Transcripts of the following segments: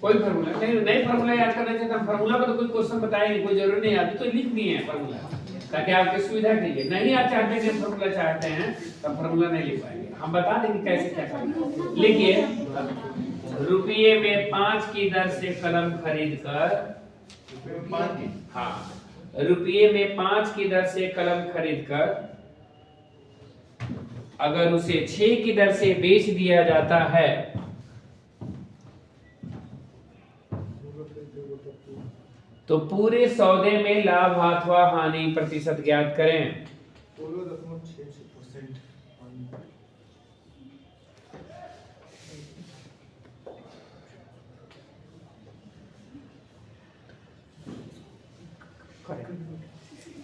कोई फार्मूला नहीं फार्मूला याद करना चाहिए तो फार्मूला का तो कोई क्वेश्चन बताया नहीं, कोई जरूरी नहीं, अभी तो लिख दिए हैं फार्मूला ताकि आपकी सुविधा के लिए। नहीं आप चाहते कि फार्मूला चाहते हैं तो फार्मूला नहीं लिख पाएंगे, हम बता देंगे कैसे क्या करना। लिखिए, रुपये में 5 की दर से कलम खरीद कर, हाँ रुपये में 5 की दर से कलम खरीद कर अगर उसे 6 की दर से बेच दिया जाता है तो पूरे सौदे में लाभ अथवा हानि प्रतिशत ज्ञात करें।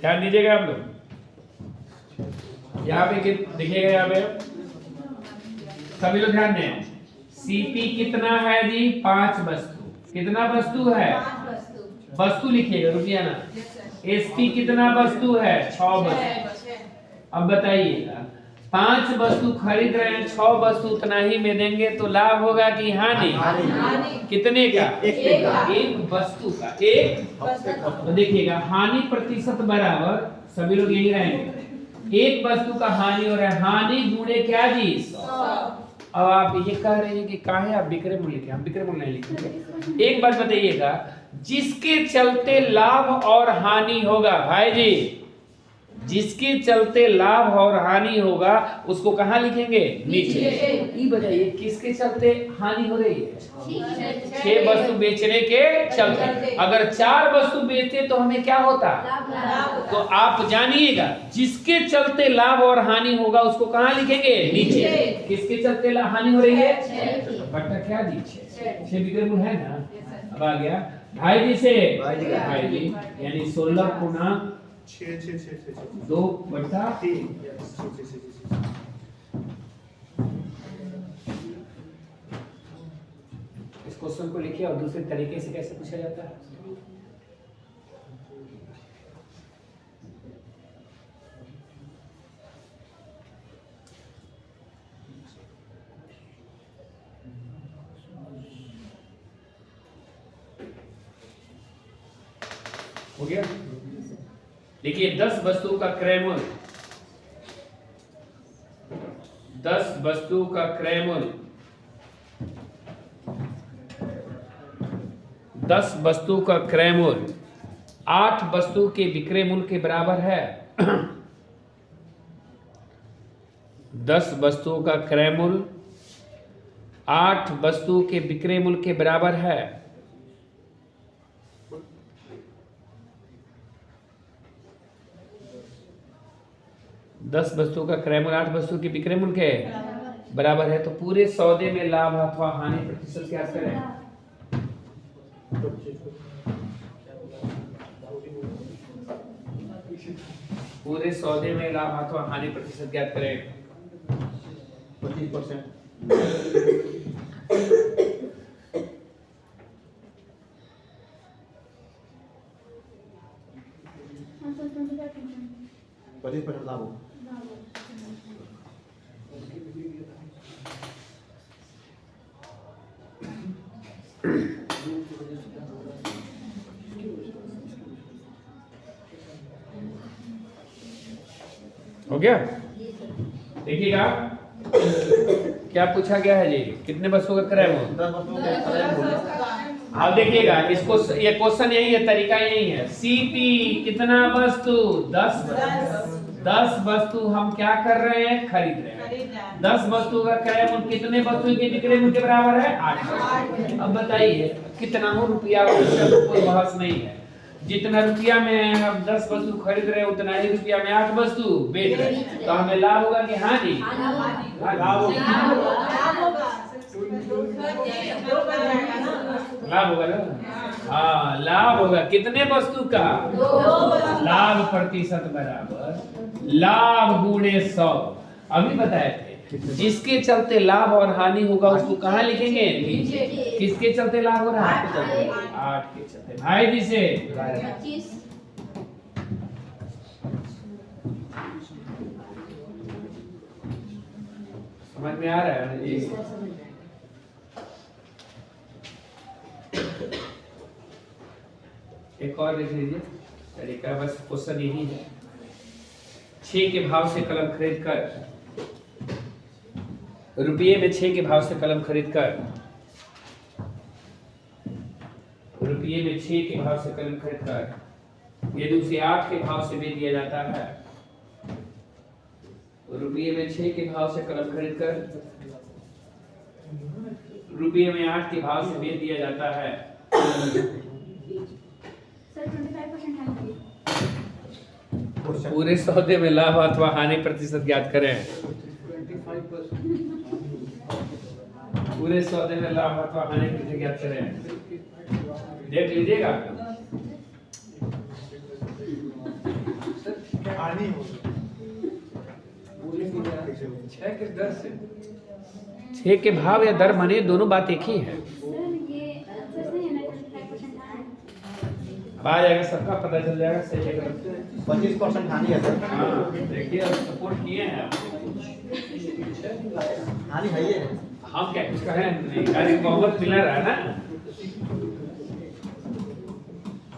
ध्यान दीजिएगा आप लोग, यहाँ पे देखिएगा, यहाँ पे सभी लोग ध्यान दें। सीपी कितना है जी? 5 वस्तु। कितना वस्तु है? वस्तु लिखिएगा, रुपया ना। एसपी कितना वस्तु है? 6 वस्तु। अब बताइएगा 5 वस्तु खरीद रहे हैं, 6 वस्तु उतना ही में देंगे तो लाभ होगा कि हानि? कितने का? एक वस्तु का। एक तो देखिएगा हानि प्रतिशत बराबर, सभी लोग यही रहेंगे, एक वस्तु का हानि हो रहा है, हानि गुणे क्या जी? 100। अब आप ये कह रहे हैं कि काहे आप विक्रय मूल्य लिखे, हम विक्रय मूल्य नहीं लिखेंगे। एक बात बताइएगा, जिसके चलते लाभ और हानि होगा, भाई जी जिसके चलते लाभ और हानि होगा उसको कहाँ लिखेंगे? नीचे। ये बताइए किसके चलते हानि हो रही है? 6 वस्तु बेचने के चलते। अगर 4 वस्तु बेचते तो हमें क्या होता? तो आप जानिएगा जिसके चलते लाभ और हानि होगा उसको कहाँ लिखेंगे? नीचे। किसके चलते हानि हो रही है? बट्टा क्या दी? 6 विक्रय मूल्य है ना। अब आ गया भाई जी से, भाई जी यानी 16 गुना 2 बटा 3। इस क्वेश्चन को लिखिए और दूसरे तरीके से कैसे पूछा जाता है। हो गया? देखिए 10 वस्तु का क्रय मूल्य, 10 वस्तु का क्रय मूल्य 10 वस्तु का क्रय मूल्य 8 वस्तु के विक्रय मूल्य के बराबर है। 10 वस्तुओं का क्रय मूल्य 8 वस्तु के विक्रय मूल्य के बराबर है। दस वस्तु का क्रय मूल्य 8 वस्तु के विक्रय मूल्य के बराबर है तो पूरे सौदे में लाभ अथवा हानि प्रतिशत क्या करें? पूरे सौदे में लाभ अथवा हानि प्रतिशत क्या करें? 25%। लाभ हो गया? देखिएगा क्या पूछा गया है जी? कितने वस्तु का क्रय मूल्य? अब देखिएगा इसको, ये क्वेश्चन यही है, तरीका यही है। सीपी कितना वस्तु? 10 वस्तु हम क्या कर रहे हैं? खरीद रहे हैं। 10 वस्तु का क्रय मूल्य कितने वस्तु के विक्रय मूल्य के बराबर है? 8। अब बताइए कितना हो रुपया? कोई बहस नहीं है, जितना रुपया में हम 10 वस्तु खरीद रहे हैं उतना ही रुपया में 8 वस्तु बेच रहे हैं, तो हमें लाभ होगा कि हानि? लाभ होगा ना। हाँ लाभ होगा। कितने वस्तु का? लाभ प्रतिशत बराबर लाभ गुणे 100। अभी बताए थे जिसके चलते लाभ और हानि होगा उसको कहाँ लिखेंगे? नीचे। किसके चलते लाभ हो रहा है? 8 के चलते। भाई जी से समझ में आ रहा है? एक और देख लीजिए तरीका, बस क्वेश्चन यही है। 6 के भाव से कलम खरीद कर, रुपये में 6 के भाव से कलम खरीद कर, रुपये में 6 के भाव से कलम खरीद कर यदि उसे 8 के भाव से बेच दिया जाता है, रुपये में 6 के भाव से कलम खरीद कर रुपये में 8 के भाव से बेच दिया जाता है, पूरे सौदे में लाभ अथवा हानि प्रतिशत ज्ञात करें। पूरे सौदे में लाभ अथवा हानि प्रतिशत ज्ञात करें। देख लीजिएगा हानि 6 के भाव या दर माने दोनों बात एक ही है। अब आ जाएगा, सबका पता चल जाएगा सही है गलत। 25% हानि है सर। हाँ, देखिए अब सपोर्ट किए हैं आप। हानि है ये। हम क्या कुछ कहें नहीं, अरे बहुत मिलर है ना।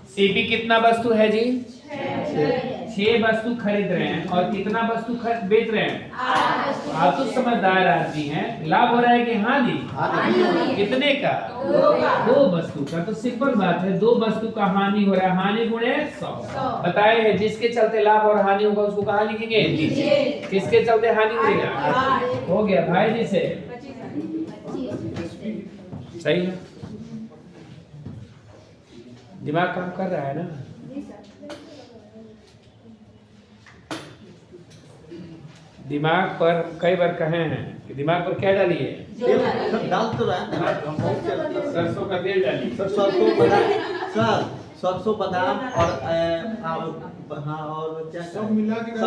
सीपी कितना वस्तु है जी? 6 वस्तु खरीद रहे हैं और कितना वस्तु बेच रहे हैं? आप तो समझदार आदमी हैं। लाभ हो रहा है कि हानि? कितने का? 2 वस्तु का। तो सिंपल बात है, 2 वस्तु का हानि हो रहा है, हानि गुणे 100 बताए हैं। जिसके चलते लाभ और हानि होगा उसको कहाँ लिखेंगे? किसके चलते हानि होगा? हो गया भाई जी से सही है। दिमाग काम कर रहा है ना। दिमाग पर कई बार कहे हैं कि दिमाग पर क्या डालिए? डाल तो रहा है। सरसों का तेल डालिए। सर सरसों बादाम और हाँ और क्या सब मिला के सब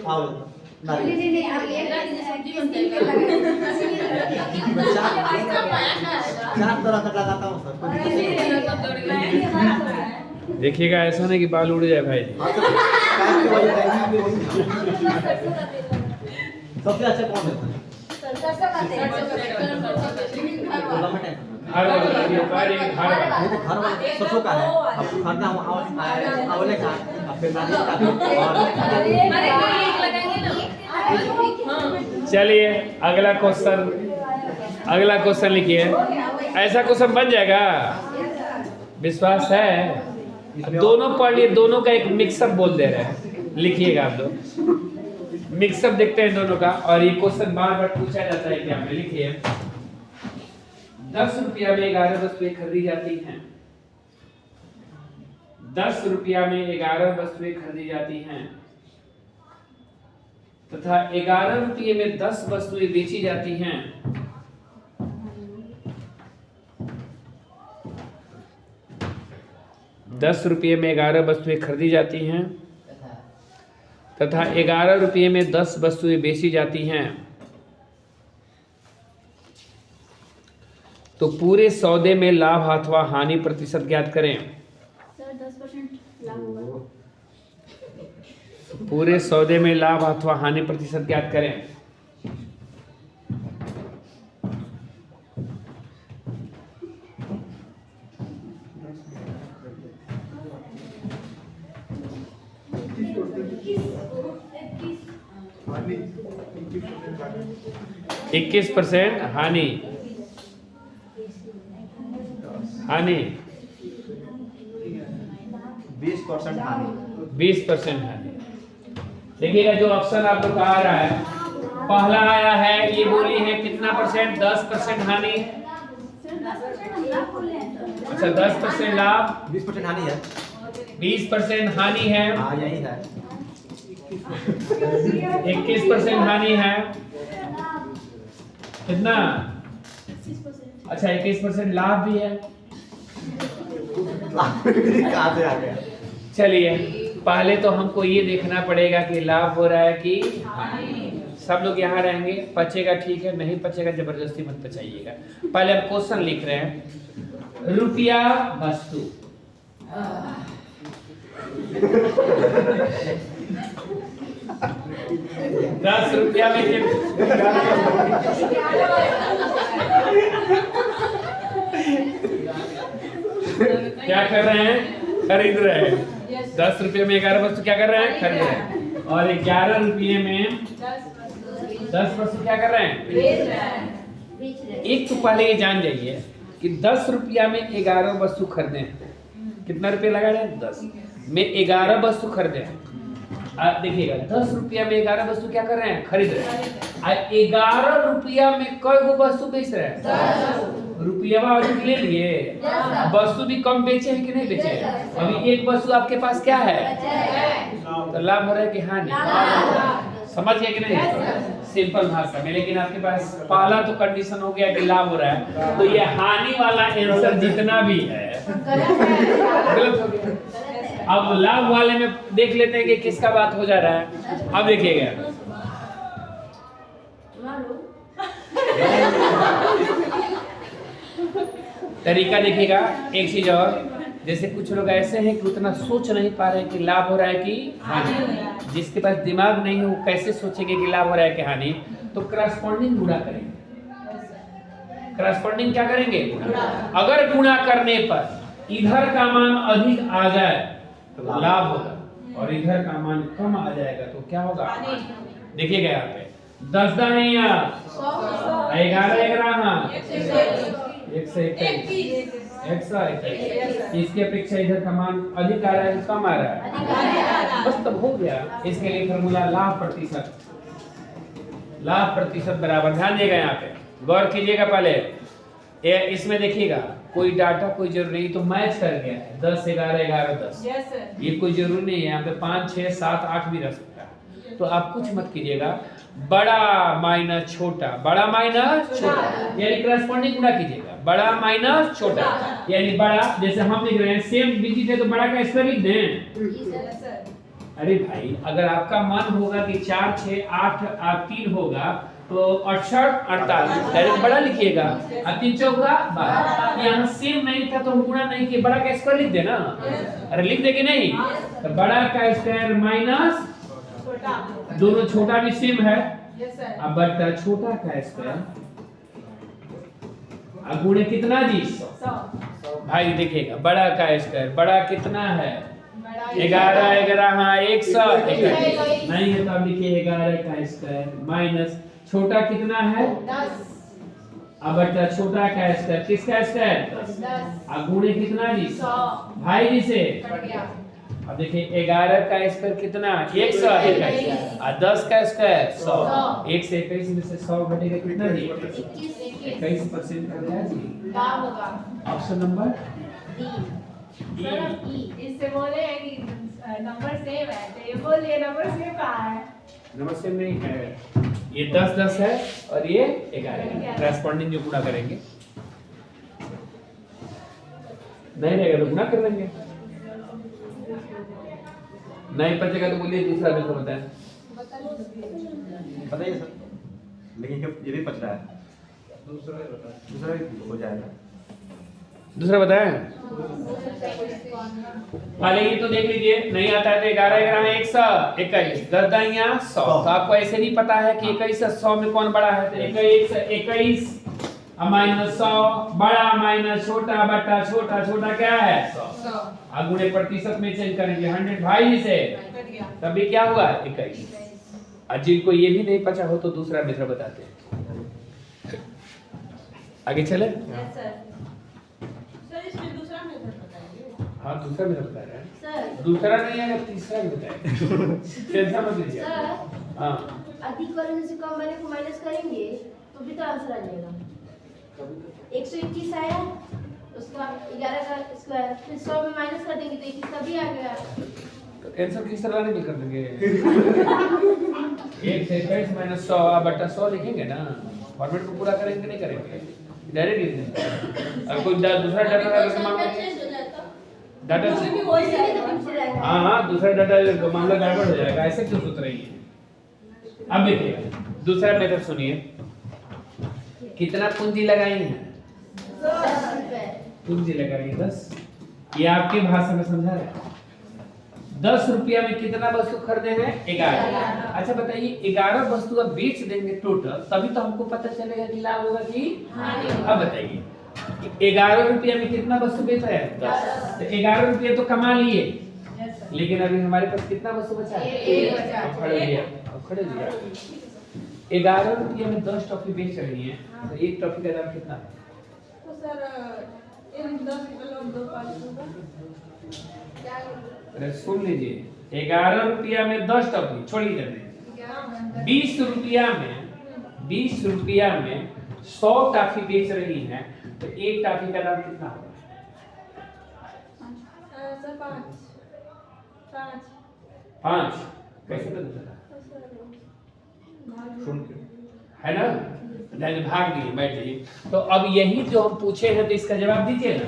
और चार तरह का लगाता हूँ सर। देखिएगा ऐसा नहीं कि बाल उड़ जाए भाई। सबसे अच्छा कौन है? हर घर वाला सरसों का है। अब खरीदा आंवले का, फिर नारियल का और चलिए अगला क्वेश्चन लिखिए। ऐसा क्वेश्चन बन जाएगा, विश्वास है? दोनों पढ़ लिए, दोनों का एक मिक्सअप बोल दे रहे हैं। लिखिएगा आप लोग, मिक्सअप देखते हैं दोनों का। और ये क्वेश्चन बार बार पूछा जाता है क्या में। लिखिए 10 रुपया में 11 वस्तुएं खरीदी जाती हैं। 10 रुपया में 11 वस्तुएं खरीदी जाती हैं तथा 11 रुपये में 10 वस्तुएं बेची जाती हैं। दस रुपये में 11 वस्तुएं खरीदी जाती हैं तथा 11 रुपये में 10 वस्तुएं बेची जाती हैं। तो पूरे सौदे में लाभ अथवा हानि प्रतिशत ज्ञात करें। सर 10% लाभ होगा। पूरे सौदे में लाभ अथवा हानि प्रतिशत ज्ञात करें। हानि 21% हानि। 20% हानि। 20% हानि। देखिएगा जो ऑप्शन आप लोग का आ रहा है, पहला आया है ये बोली है कितना परसेंट? 10% हानि। अच्छा 10% लाभ, 20% हानि है। 20% हानि है, हाँ यही है। 21% हानि है। कितना? 21%। अच्छा 21% लाभ भी है। कहाँ से आ गया? चलिए पहले तो हमको ये देखना पड़ेगा कि लाभ हो रहा है कि सब लोग यहाँ रहेंगे। पचेगा ठीक है, नहीं पचेगा जबरदस्ती मत पचाइएगा। पहले हम क्वेश्चन लिख रहे हैं। रुपया वस्तु, 10 रुपया में क्या कर रहे हैं? खरीद रहे हैं। 10 रुपये में 11 वस्तु क्या कर रहे हैं? खरीद रहे हैं। और 11 रुपये में 10 वस्तु क्या कर रहे हैं? एक तो पहले ये जान जाइए कि 10 रुपया में 11 वस्तु खरीदे हैं। कितना रुपया लगा रहे हैं? 10 में 11 वस्तु खरीदे हैं। देखिएगा 10 रुपया में 11 वस्तु क्या कर रहे हैं? खरीद रहे हैं। 11 रुपया में कई गो वस्तु बेच रहे हैं? रुपया अधिक ले लिए, वस्तु भी कम बेचे हैं कि नहीं बेचे हैं? अभी एक वस्तु आपके पास क्या है? तो लाभ हो रहा है कि हानि? समझ गए कि नहीं? सिंपल भाषा में। लेकिन आपके पास पहला तो कंडीशन हो गया कि लाभ हो रहा है, तो ये हानि वाला आंसर जितना भी है गलत हो गया। अब लाभ वाले में देख लेते हैं कि किसका बात हो जा रहा है। अब देखिएगा तरीका, देखिएगा एक चीज और, जैसे कुछ लोग ऐसे हैं कि उतना सोच नहीं पा रहे हैं कि लाभ हो रहा है कि हानि। जिसके पास दिमाग नहीं है वो कैसे सोचेंगे कि लाभ हो रहा है कि हानि? तो करस्पॉन्डिंग गुणा करेंगे। करस्पॉन्डिंग क्या करेंगे? अगर गुणा करने पर इधर का मान अधिक आ जाए तो लाभ होगा, और इधर का मान कम आ जाएगा तो क्या होगा? देखिएगा यहाँ पे 10 दाने यहाँ 11 121। इसके अपेक्षा इधर का मान अधिक आ रहा है, कम आ रहा है? बस तब हो गया। इसके लिए फॉर्मूला लाभ प्रतिशत। लाभ प्रतिशत बराबर, ध्यान देगा यहाँ पे, गौर कीजिएगा। पहले इसमें देखिएगा कोई डाटा कोई जरूरी नहीं, तो मैच कर गया है 10 11 11 10। ये कोई जरूरी नहीं है, यहाँ पे 5 6 7 8 भी रह सकता है। तो आप कुछ मत कीजिएगा, बड़ा माइनस छोटा, बड़ा माइनस छोटा, यानी करस्पॉन्डिंग गुणा कीजिएगा। बड़ा माइनस छोटा यानी बड़ा, जैसे हम लिख रहे हैं सेम डिजिट है तो बड़ा का स्क्वायर लिख दें। अरे भाई अगर आपका मन होगा कि 4 6 8 3 होगा तो 68 48 डायरेक्ट बड़ा लिखिएगा, 3 चौका 12। यहाँ सेम नहीं था तो हम गुणा नहीं किए, बड़ा का स्क्वायर लिख देना। अरे लिख दे कि नहीं? तो बड़ा का स्क्वायर माइनस दोनों छोटा भी सेम है, अब बटा छोटा का स्क्वायर अब गुणे कितना जी? 100। भाई देखिएगा बड़ा का स्क्वायर, बड़ा कितना है? 11 11 हाँ 100 नहीं है तो अब लिखिए 11 का स्क्वायर माइनस छोटा कितना है? 10। अब बटा छोटा का स्क्वायर, किसका स्क्वायर? 10। अब गुणे कितना जी? 100। भाई जी से अब देखिए 11 का स्क्वायर कितना? 121 और 10 का स्क्वायर 100। 1 से 21 में से 100 घटेगा कितना जी? 21% का क्या जी? लाभ होगा। Option number D. इससे बोले हैं कि नंबर सेम है, तो ये बोलिए नंबर सेम कहाँ है? नंबर सेम नहीं है, ये 10 10 है और ये 11। करस्पॉन्डिंग जो गुणा करेंगे नहीं रहेगा तो गुणा कर लेंगे, नहीं बचेगा तो बोलिए दूसरा भी तो बताएं। बताइए सर, लेकिन ये भी बच रहा है, दूसरा भी हो जाएगा। दूसरा बताएं। पहले ये तो देख लीजिए, नहीं आता है तो 11 11 121 10 दाइयां 100। तो आपको ऐसे नहीं पता है कि 21 से 100 में कौन बड़ा है, तो 21 माइनस 100 बड़ा माइनस छोटा बटा छोटा, छोटा क्या है? 100। अब गुणे प्रतिशत में चेंज करेंगे 100 भाई से, तभी क्या हुआ? 21। और जिनको ये भी नहीं पता हो तो दूसरा मेथड बताते हैं। आगे चले। हाँ दूसरा मेथड बता रहे हैं, दूसरा नहीं है तीसरा भी बताएंगे, टेंशन मत लीजिए। हाँ अधिक वाले से कम वाले को माइनस करेंगे तो भी तो आंसर आ जाएगा। 121 आया, उसका 11 का स्क्वायर, फिर 100 में माइनस कर देंगे तो 21 का भी आ गया। तो आंसर किस तरह नहीं कर देंगे? 1 से 21 माइनस 100 बटा 100 लिखेंगे ना, फॉर्मेट को पूरा करेंगे नहीं करेंगे, डायरेक्ट लिख देंगे। अगर कोई दूसरा डाटा अगर मान लो डाटा हाँ हाँ दूसरा डाटा मामला गड़बड़ हो जाएगा, ऐसे क्यों सोच रही है? अब देखिए दूसरा मेथड सुनिए, कितना पूंजी लगाई है? 10 रुपए पूंजी लगाई 10। ये आपकी भाषा में समझा रहे हैं। 10 रुपया में कितना वस्तु खरीदे हैं? 11। अच्छा बताइए 11 वस्तु अब बेच देंगे टोटल, तभी तो हमको पता चलेगा कि लाभ होगा कि हानि। अब बताइए 11 रुपया में कितना वस्तु बेच रहे हैं? 10। तो 11 रुपया तो कमा लिए, लेकिन अभी हमारे पास कितना वस्तु बचा है? एक बचा। अब खड़े हो गया, अब खड़े हो गया। 11 रुपया में 10 टॉफी बेच रही हैं, तो एक टॉफी का दाम कितना है? तो सर एक 10 किलो 2 5 होगा। अरे सुन लीजिए, 11 रुपया में 10 टॉफी, छोड़िए करने, 20 रुपया में 100 टॉफी बेच रही हैं, तो एक टॉफी का दाम कितना होगा? सर 5 5। कैसे पता चला? सुन के है ना? नहीं भाग दिए, बैठ जाइए। तो अब यही जो हम पूछे हैं, तो इसका जवाब दीजिए ना।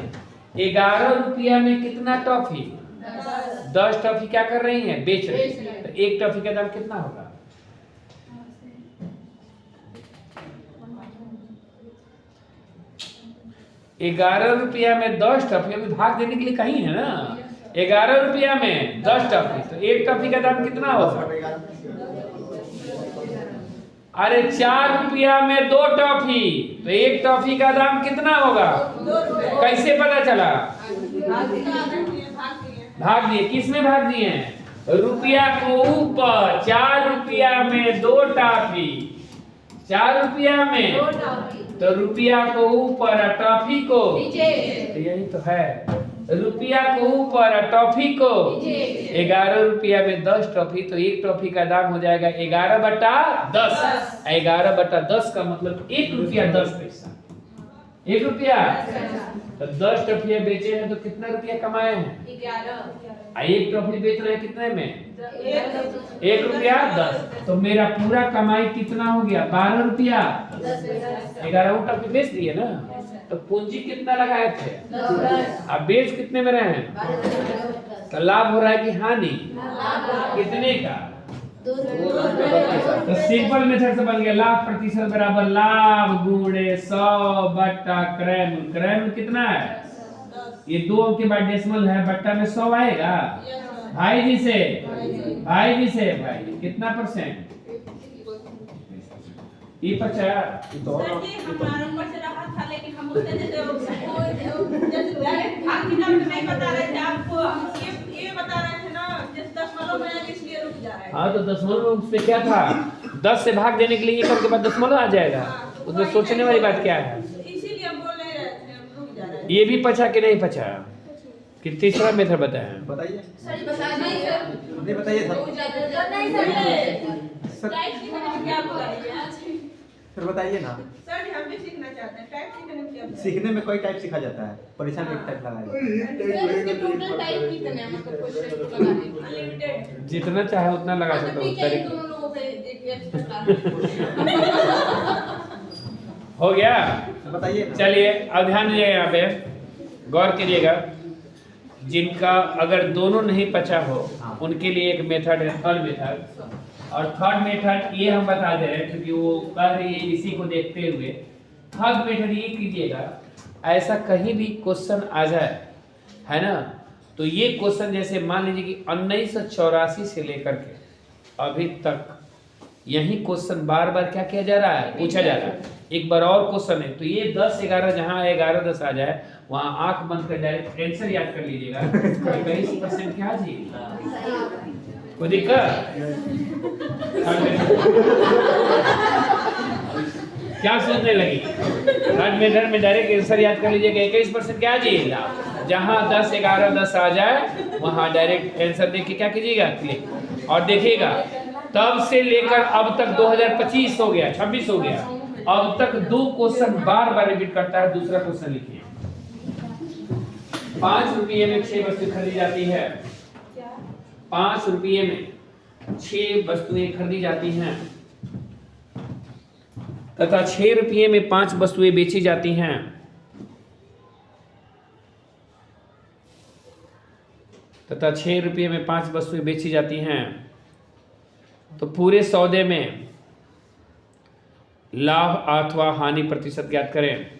11 रुपया में कितना टॉफी? 10 टॉफी क्या कर रही हैं? बेच रही हैं। तो एक टॉफी का दाम कितना होगा? 11 रुपया में 10 टॉफी, अभी भाग देने के लिए कहीं है ना। 11 रुपया में 10 टॉफी, तो एक टॉफी का दाम कितना होगा? अरे 4 रुपया में 2 टॉफी, तो एक टॉफी का दाम कितना होगा? कैसे पता चला? भाग दिए। किस में भाग दिए हैं? रुपया को ऊपर। 4 रुपया में 2 टॉफी, 4 रुपया में, तो रुपया को ऊपर और टॉफी को नीचे। तो यही तो है, रुपया को ऊपर और टॉफी को 11 रुपया में 10 टॉफी, तो एक टॉफी का दाम हो जाएगा 11/10। 11/10 का मतलब 1 रुपया 10 पैसा। 1 रुपया, तो 10 टॉफियां बेचे हैं, तो कितना रुपया कमाए हैं? 11। एक टॉफी बेच रहे हैं कितने में? 1 रुपया 10। तो मेरा पूरा कमाई कितना हो गया? 12 रुपया 11 टॉफी बेच दिए ना। तो पूंजी कितना लगाए थे? अब बेच कितने में रहे हैं? तो लाभ हो रहा है कि हानि? कितने का? तो सिंपल मेथड से बन गया, लाभ प्रतिशत बराबर लाभ गुणे 100 बट्टा क्रय मूल्य। क्रय मूल्य कितना है? ये 2 अंक के बाद डेसिमल है, बट्टा में 100 आएगा। भाई जी से भाई कितना %? ये 50। तो हमारा ऊपर से रहा था, लेकिन हम उससे जैसे डायरेक्ट भाग की नाम नहीं बता रहे थे आपको, ये बता रहे थे ना, जैसे दशमलव में आगे इसलिए रुक जा रहा है। हाँ, तो दशमलव उसमें क्या था? 10 से भाग देने के लिए 1 अंक के बाद दशमलव आ जाएगा। उसमें सोचने वाली बात क्या है? इसीलिए हम बोल नहीं रहे थे, हम रुक जा रहे हैं। ये भी पचा कि नहीं पचा? कि तीसरा मेथड बताएं? बताइए। सर बता नहीं सर, नहीं बताइए सर। नहीं सर, टाइप सीखने में क्या बोला है? फिर बताइए ना। सर हम भी सीखना चाहते हैं, टाइप सीखने में क्या बोला? सीखने में कोई टाइप सीखा जाता है, परीक्षा में एक टाइप लगाया इसके टोटल टाइप कितने हैं? मतलब क्वेश्चन को लगाने के अनलिमिटेड। जितना चाहे उतना लगा सकते हो। ठीक है, इन तरीका दोनों लोगों पे एक एक्स्ट्रा हो गया। बताइए ना। चलिए अब ध्यान दीजिएगा, यहाँ पे गौर कीजिएगा। जिनका अगर दोनों नहीं पचा हो, उनके लिए एक मेथड है, थर्ड मेथड। और थर्ड मेथड ये हम बता दे रहे हैं क्योंकि वो कह रही है, इसी को देखते हुए थर्ड मेथड ये कीजिएगा, ऐसा कहीं भी क्वेश्चन आ जाए, है ना, तो ये क्वेश्चन जैसे मान लीजिए कि 1984 से लेकर के अभी तक यही क्वेश्चन बार बार क्या किया जा रहा है? पूछा जा रहा है। एक बार और क्वेश्चन है, तो ये 10-11 जहाँ 11-10 आ जाए, वहाँ आंख बंद कर डायरेक्ट आंसर याद कर लीजिएगा। 21% क्या जी? कोई दिक्कत? क्या सोचने लगी? थर्ड मेथड में डायरेक्ट आंसर याद कर लीजिएगा। 21% क्या जी? जहाँ 10-11-10 आ जाए, वहाँ डायरेक्ट आंसर देख के क्या कीजिएगा? क्लिक। और देखिएगा तब से लेकर अब तक 2025 हो गया, 26 हो गया, अब तक 2 क्वेश्चन बार बार रिपीट करता है। दूसरा क्वेश्चन लिखिए। 5 रुपये में 6 वस्तुएं खरीदी जाती है। 5 रुपये में 6 वस्तुएं खरीदी जाती हैं तथा 6 रुपये में 5 वस्तुएं बेची जाती हैं। तथा 6 रुपये में 5 वस्तुएं बेची जाती हैं, तो पूरे सौदे में लाभ अथवा हानि प्रतिशत ज्ञात करें।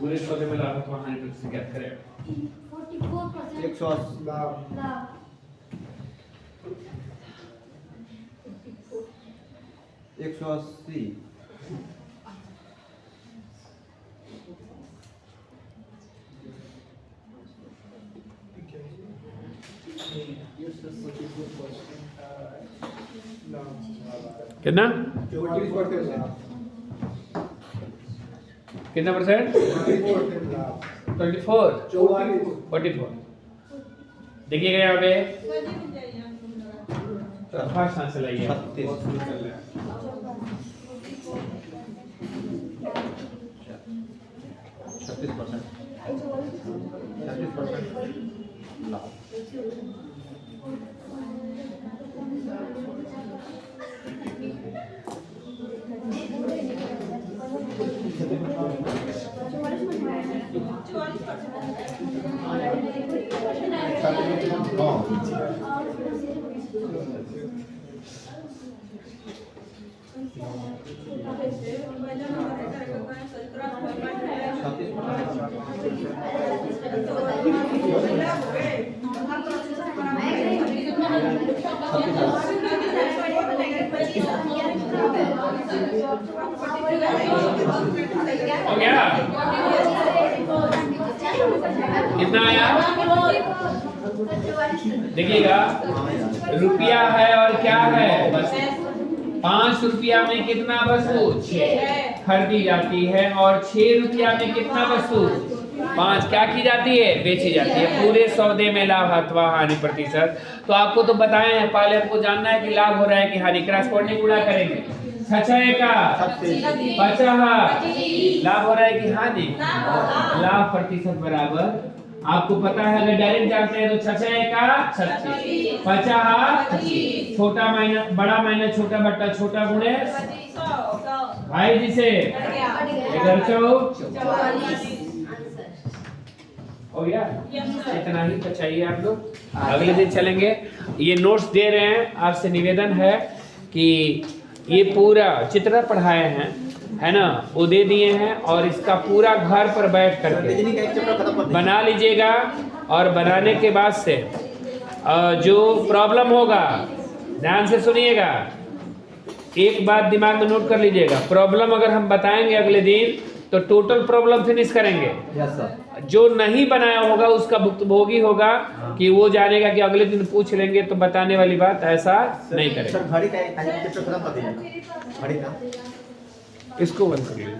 पूरे सौदे में लाभ अथवा हानि प्रतिशत ज्ञात करें। 44% 180 लाभ 180 कितना कितना परसेंट 24 44 देखिएगा यहाँ पे फर्स्ट आंसर लाइए 36% लाभ 44% हो गया कितना आया देखिएगा रुपया है और क्या है बस 5 रुपया में कितना वस्तु 6 खरीदी जाती है और 6 रुपया में कितना वस्तु 5 क्या की जाती है बेची जाती है पूरे सौदे में लाभ अथवा हानि प्रतिशत। तो आपको तो बताए हैं पहले आपको जानना है कि लाभ हो रहा है कि हानि क्रॉस कोडिंग गुणा करेंगे 6 का 50 लाभ हो रहा है कि हानि लाभ प्रतिशत बराबर आपको पता है अगर डायरेक्ट जानते हैं तो 6 का 36 50 छोटा माइनस बड़ा माइनस छोटा बट्टा छोटा गुणे भाई जी से 11 हो गया इतना ही तो चाहिए आप लोग अगले दिन चलेंगे। ये नोट्स दे रहे हैं आपसे निवेदन है कि ये पूरा चित्र पढ़ाए हैं है ना वो दे दिए हैं और इसका पूरा घर पर बैठ करके बना लीजिएगा और बनाने के बाद से जो प्रॉब्लम होगा ध्यान से सुनिएगा एक बात दिमाग में नोट कर लीजिएगा प्रॉब्लम अगर हम बताएंगे अगले दिन तो टोटल प्रॉब्लम फिनिश करेंगे। यस सर जो नहीं बनाया होगा उसका भुक्तभोगी होगा कि वो जानेगा कि अगले दिन पूछ लेंगे तो बताने वाली बात ऐसा नहीं करेगा। सर घड़ी का चैप्टर खत्म कर दीजिए घड़ी का इसको बंद कर लीजिए।